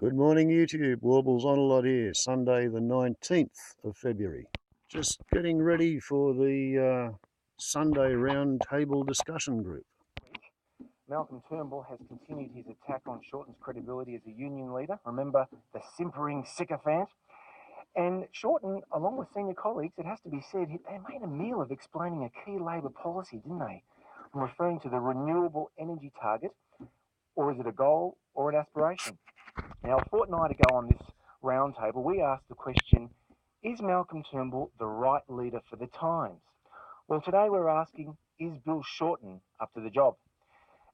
Good morning, YouTube. Warbles on a lot here. Sunday, the 19th of February. Just getting ready for the Sunday round table discussion group. Malcolm Turnbull has continued his attack on Shorten's credibility as a union leader. Remember the simpering sycophant? And Shorten, along with senior colleagues, it has to be said, they made a meal of explaining a key Labor policy, didn't they? I'm referring to the renewable energy target, or is it a goal or an aspiration? Now, a fortnight ago on this roundtable, we asked the question, is Malcolm Turnbull the right leader for the times? Well, today we're asking, is Bill Shorten up to the job?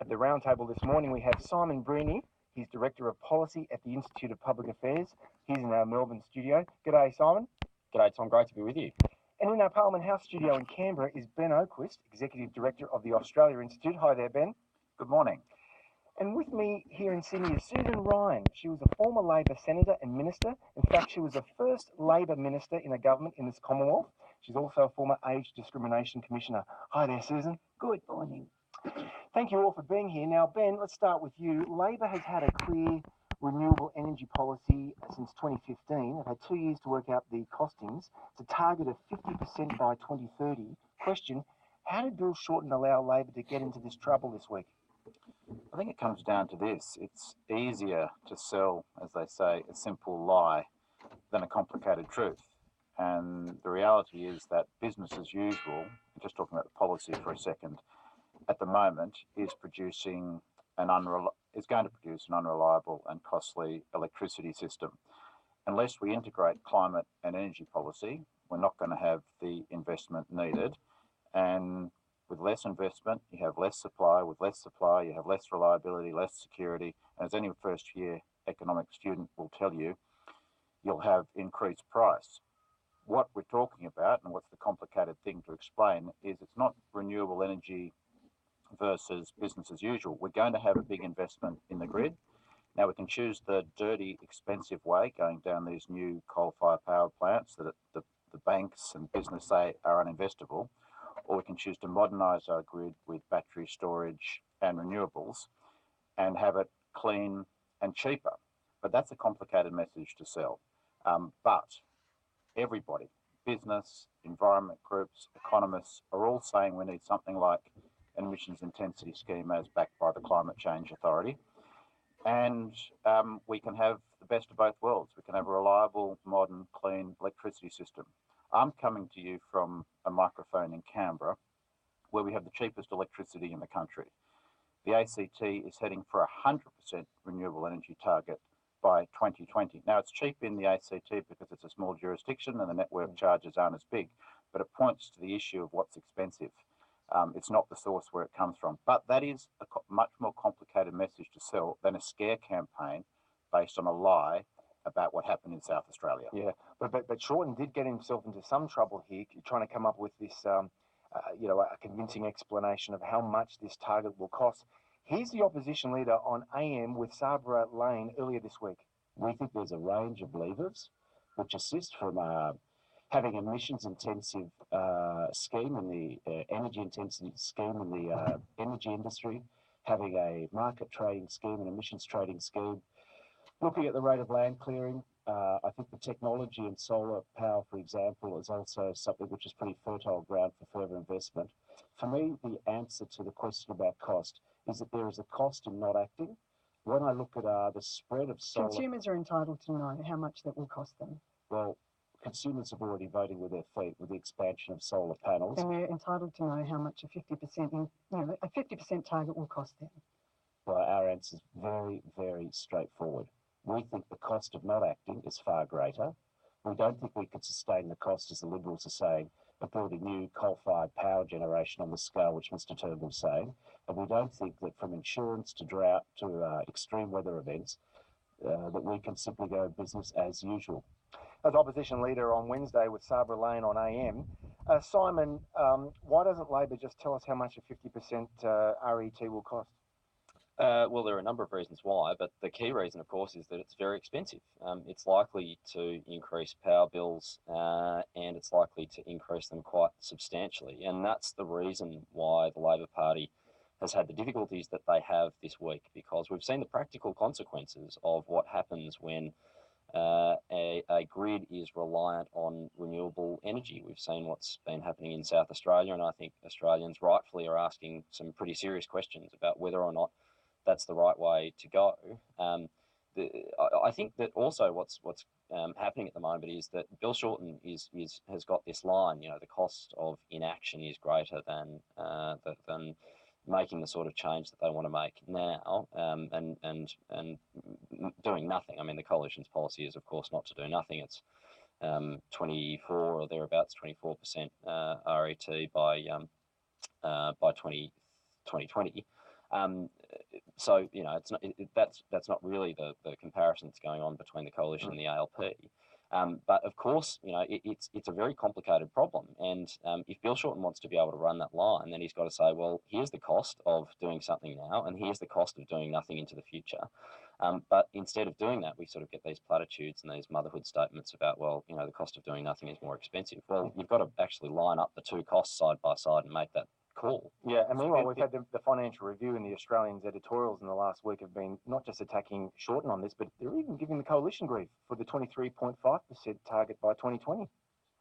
At the roundtable this morning, we have Simon Breeny. He's Director of Policy at the Institute of Public Affairs. He's in our Melbourne studio. G'day, Simon. G'day, Tom. Great to be with you. And in our Parliament House studio in Canberra is Ben Oquist, Executive Director of the Australia Institute. Hi there, Ben. Good morning. And with me here in Sydney is Susan Ryan. She was a former Labor Senator and Minister. In fact, she was the first Labor Minister in a government in this Commonwealth. She's also a former Age Discrimination Commissioner. Hi there, Susan. Good morning. Thank you all for being here. Now, Ben, let's start with you. Labor has had a clear renewable energy policy since 2015. They've had 2 years to work out the costings. It's a target of 50% by 2030. Question, how did Bill Shorten allow Labor to get into this trouble this week? I think it comes down to this. It's easier to sell, as they say, a simple lie than a complicated truth. And the reality is that business as usual, just talking about the policy for a second, at the moment is producing is going to produce an unreliable and costly electricity system. Unless we integrate climate and energy policy, we're not going to have the investment needed. And with less investment, you have less supply. With less supply, you have less reliability, less security. And as any first-year economic student will tell you, you'll have increased price. What we're talking about, and what's the complicated thing to explain, is it's not renewable energy versus business as usual. We're going to have a big investment in the grid. Now, we can choose the dirty, expensive way, going down these new coal-fired power plants that the banks and business say are uninvestable, or we can choose to modernise our grid with battery storage and renewables and have it clean and cheaper. But that's a complicated message to sell. But everybody, business, environment groups, economists, are all saying we need something like an emissions intensity scheme as backed by the Climate Change Authority. And we can have the best of both worlds. We can have a reliable, modern, clean electricity system. I'm coming to you from a microphone in Canberra, where we have the cheapest electricity in the country. The ACT is heading for a 100% renewable energy target by 2020. Now, it's cheap in the ACT because it's a small jurisdiction and the network charges aren't as big, but it points to the issue of what's expensive. It's not the source where it comes from. But that is a much more complicated message to sell than a scare campaign based on a lie about what happened in South Australia. Yeah, but Shorten did get himself into some trouble here, trying to come up with this, a convincing explanation of how much this target will cost. Here's the opposition leader on AM with Sabra Lane earlier this week. We think there's a range of levers which assist from having emissions-intensive scheme in the energy intensity scheme in the energy industry, having a market trading scheme, an emissions trading scheme, looking at the rate of land clearing. I think the technology in solar power, for example, is also something which is pretty fertile ground for further investment. For me, the answer to the question about cost is that there is a cost in not acting. When I look at the spread of solar... Consumers are entitled to know how much that will cost them. Well, consumers are already voting with their feet with the expansion of solar panels. And they're entitled to know how much a 50% target will cost them. Well, our answer is very, very straightforward. We think the cost of not acting is far greater. We don't think we could sustain the cost, as the Liberals are saying, of building new coal-fired power generation on the scale which Mr Turnbull is saying. And we don't think that from insurance to drought to extreme weather events, that we can simply go business as usual. As opposition leader on Wednesday with Sabra Lane on AM, Simon, why doesn't Labor just tell us how much a 50% RET will cost? Well, there are a number of reasons why, but the key reason, of course, is that it's very expensive. It's likely to increase power bills and it's likely to increase them quite substantially. And that's the reason why the Labor Party has had the difficulties that they have this week, because we've seen the practical consequences of what happens when a grid is reliant on renewable energy. We've seen what's been happening in South Australia, and I think Australians rightfully are asking some pretty serious questions about whether or not that's the right way to go. I think that also what's happening at the moment is that Bill Shorten has got this line. You know, the cost of inaction is greater than making the sort of change that they want to make now, and doing nothing. I mean, the coalition's policy is, of course, not to do nothing. It's 24 or thereabouts, 24% RET by 2020. So you know, it's not that's not really the comparison that's going on between the coalition and the ALP. But of course, you know, it's a very complicated problem, and if Bill Shorten wants to be able to run that line, then he's got to say, well, here's the cost of doing something now, and here's the cost of doing nothing into the future. But instead of doing that, we sort of get these platitudes and these motherhood statements about, well, you know, the cost of doing nothing is more expensive. Well, you've got to actually line up the two costs side by side and make that call. Yeah, and meanwhile, we've had the Financial Review and the Australian's editorials in the last week have been not just attacking Shorten on this, but they're even giving the coalition grief for the 23.5% target by 2020.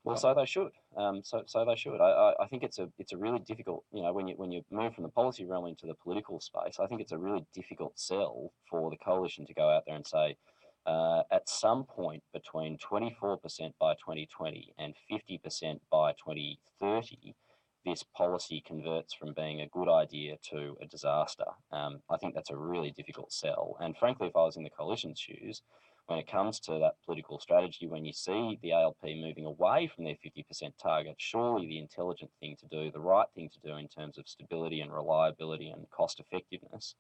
Well, so they should. So they should. I think it's a really difficult, you know, when you move from the policy realm into the political space, I think it's a really difficult sell for the coalition to go out there and say, at some point between 24% by 2020 and 50% by 2030, this policy converts from being a good idea to a disaster. I think that's a really difficult sell. And frankly, if I was in the coalition's shoes, when it comes to that political strategy, when you see the ALP moving away from their 50% target, surely the intelligent thing to do, the right thing to do in terms of stability and reliability and cost effectiveness,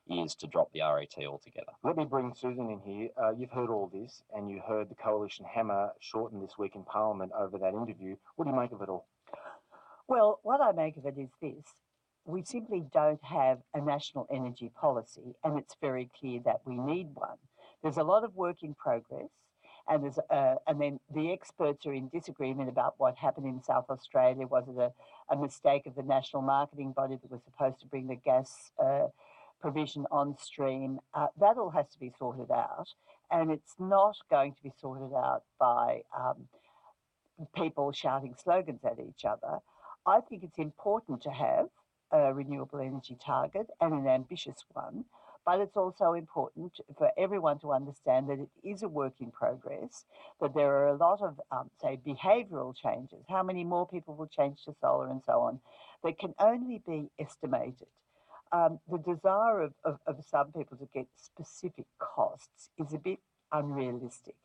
is to drop the RET altogether. Let me bring Susan in here. You've heard all this, and you heard the coalition hammer Shorten this week in Parliament over that interview. What do you make of it all? Well, what I make of it is this. We simply don't have a national energy policy, and it's very clear that we need one. There's a lot of work in progress, and then the experts are in disagreement about what happened in South Australia. Was it a mistake of the national marketing body that was supposed to bring the gas provision on stream? That all has to be sorted out, and it's not going to be sorted out by people shouting slogans at each other. I think it's important to have a renewable energy target and an ambitious one, but it's also important for everyone to understand that it is a work in progress, that there are a lot of, say, behavioural changes, how many more people will change to solar and so on, that can only be estimated. The desire of some people to get specific costs is a bit unrealistic,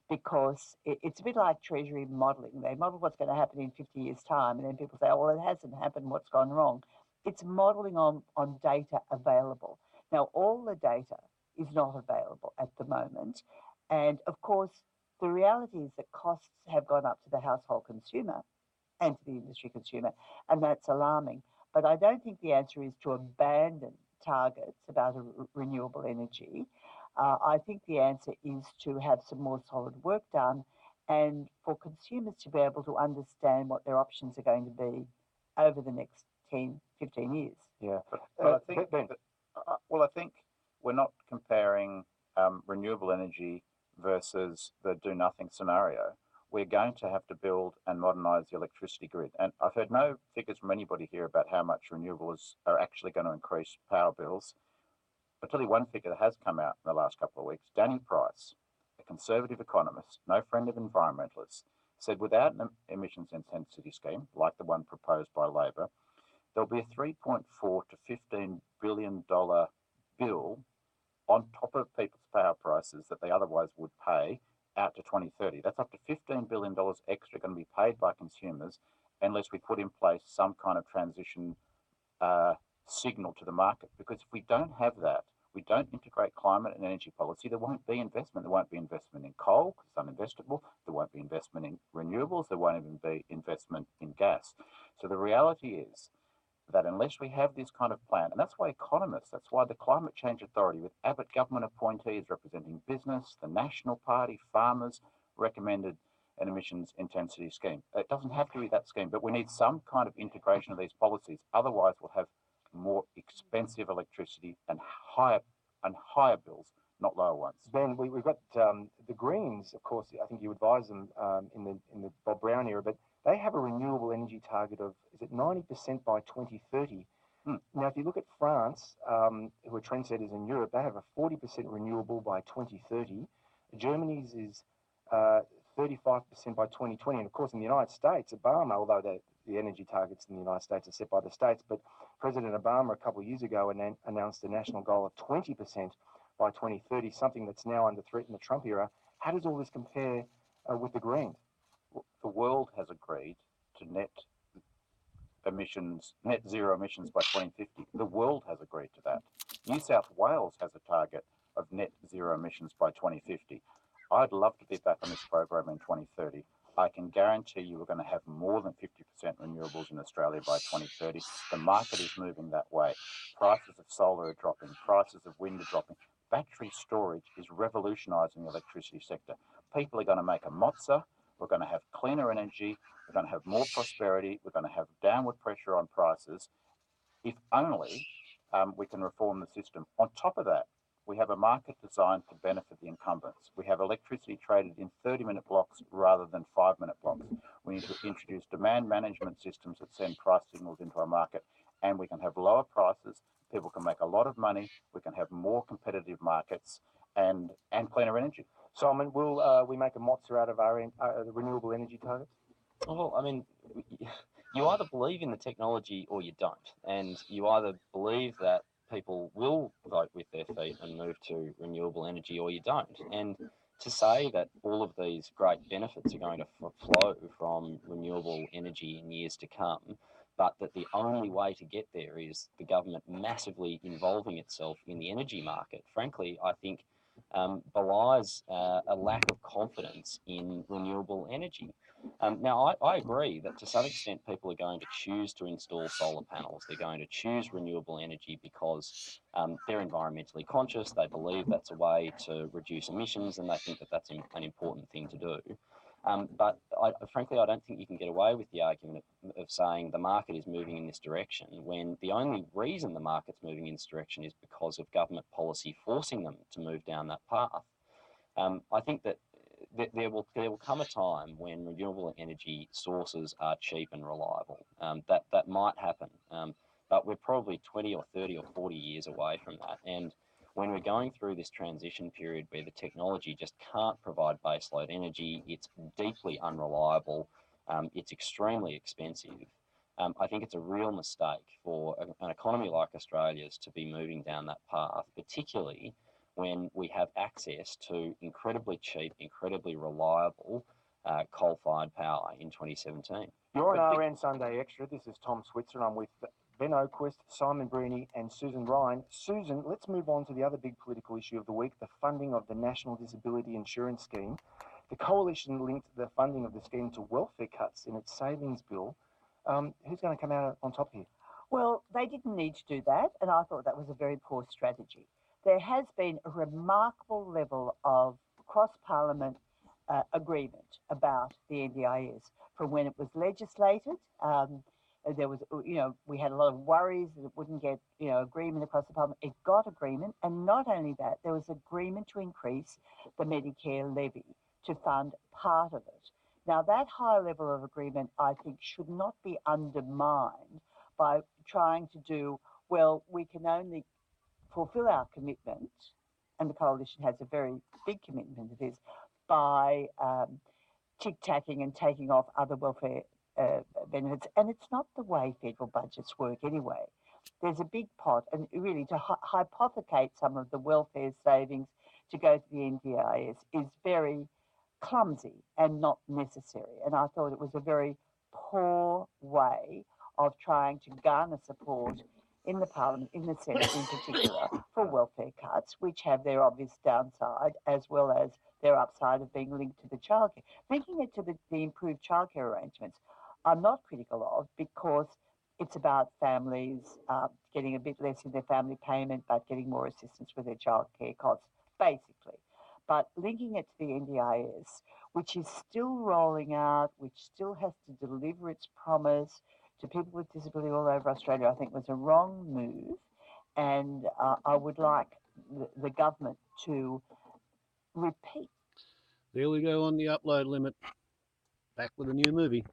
because it's a bit like Treasury modelling. They model what's going to happen in 50 years' time, and then people say, oh, well, it hasn't happened, what's gone wrong? It's modelling on data available. Now, all the data is not available at the moment. And of course, the reality is that costs have gone up to the household consumer and to the industry consumer, and that's alarming. But I don't think the answer is to abandon targets about renewable energy. I think the answer is to have some more solid work done, and for consumers to be able to understand what their options are going to be over the next 10, 15 years. Yeah. But I think I think we're not comparing renewable energy versus the do nothing scenario. We're going to have to build and modernise the electricity grid. And I've heard no figures from anybody here about how much renewables are actually going to increase power bills. I'll tell you one figure that has come out in the last couple of weeks. Danny Price, a conservative economist, no friend of environmentalists, said without an emissions intensity scheme, like the one proposed by Labor, there'll be a $3.4 to $15 billion bill on top of people's power prices that they otherwise would pay out to 2030. That's up to $15 billion extra going to be paid by consumers unless we put in place some kind of transition signal to the market. Because if we don't have that, we don't integrate climate and energy policy, there won't be investment. There won't be investment in coal because it's uninvestable. There won't be investment in renewables. There won't even be investment in gas. So the reality is that unless we have this kind of plan, and that's why economists, that's why the Climate Change Authority with Abbott government appointees representing business, the National Party, farmers, recommended an emissions intensity scheme. It doesn't have to be that scheme, but we need some kind of integration of these policies. Otherwise, we'll have more expensive electricity and higher bills, not lower ones. Ben, we've got the Greens, of course. I think you advise them in the Bob Brown era, but they have a renewable energy target of, is it 90% by 2030? Now, if you look at France, who are trendsetters in Europe, they have a 40% renewable by 2030. Germany's is 35% by 2020. And of course, in the United States, Obama, although the energy targets in the United States are set by the states, but President Obama a couple of years ago announced a national goal of 20% by 2030, something that's now under threat in the Trump era. How does all this compare with the Greens? The world has agreed to net zero emissions by 2050. The world has agreed to that. New South Wales has a target of net zero emissions by 2050. I'd love to be back on this program in 2030. I can guarantee you we're going to have more than 50% renewables in Australia by 2030. The market is moving that way. Prices of solar are dropping. Prices of wind are dropping. Battery storage is revolutionising the electricity sector. People are going to make a mozza. We're going to have cleaner energy. We're going to have more prosperity. We're going to have downward pressure on prices. If only we can reform the system. On top of that, we have a market designed to benefit the incumbents. We have electricity traded in 30-minute blocks rather than 5-minute blocks. We need to introduce demand management systems that send price signals into our market, and we can have lower prices. People can make a lot of money. We can have more competitive markets and cleaner energy. Simon, will we make a mozza out of our renewable energy targets? Well, I mean, you either believe in the technology or you don't. And you either believe that people will vote with their feet and move to renewable energy or you don't. And to say that all of these great benefits are going to flow from renewable energy in years to come, but that the only way to get there is the government massively involving itself in the energy market, frankly, I think belies a lack of confidence in renewable energy. Now, I agree that to some extent people are going to choose to install solar panels. They're going to choose renewable energy because they're environmentally conscious. They believe that's a way to reduce emissions, and they think that that's an important thing to do. But frankly, I don't think you can get away with the argument of saying the market is moving in this direction when the only reason the market's moving in this direction is because of government policy forcing them to move down that path. I think that there will come a time when renewable energy sources are cheap and reliable. That might happen, but we're probably 20 or 30 or 40 years away from that. And when we're going through this transition period where the technology just can't provide baseload energy, it's deeply unreliable, it's extremely expensive. I think it's a real mistake for an economy like Australia's to be moving down that path, particularly when we have access to incredibly cheap, incredibly reliable coal-fired power in 2017. You're on RN Sunday Extra. This is Tom Switzer, and I'm with Ben Oquist, Simon Breeny, and Susan Ryan. Susan, let's move on to the other big political issue of the week, the funding of the National Disability Insurance Scheme. The Coalition linked the funding of the scheme to welfare cuts in its savings bill. Who's going to come out on top here? Well, they didn't need to do that, and I thought that was a very poor strategy. There has been a remarkable level of cross-parliament agreement about the NDIS from when it was legislated. There was, we had a lot of worries that it wouldn't get, agreement across the parliament. It got agreement, and not only that, there was agreement to increase the Medicare levy to fund part of it. Now, that high level of agreement, I think, should not be undermined by trying to do, well, we can only fulfill our commitment, and the Coalition has a very big commitment to this, by tic-tacking and taking off other welfare benefits. And it's not the way federal budgets work anyway. There's a big pot, and really to hypothecate some of the welfare savings to go to the NDIS is very clumsy and not necessary. And I thought it was a very poor way of trying to garner support in the Parliament, in the Senate in particular, for welfare cuts, which have their obvious downside as well as their upside of being linked to the childcare. Linking it to the improved childcare arrangements, I'm not critical of, because it's about families getting a bit less in their family payment but getting more assistance with their childcare costs, basically. But linking it to the NDIS, which is still rolling out, which still has to deliver its promise to people with disability all over Australia, I think was a wrong move. And I would like the government to repeat. There we go on the upload limit. Back with a new movie.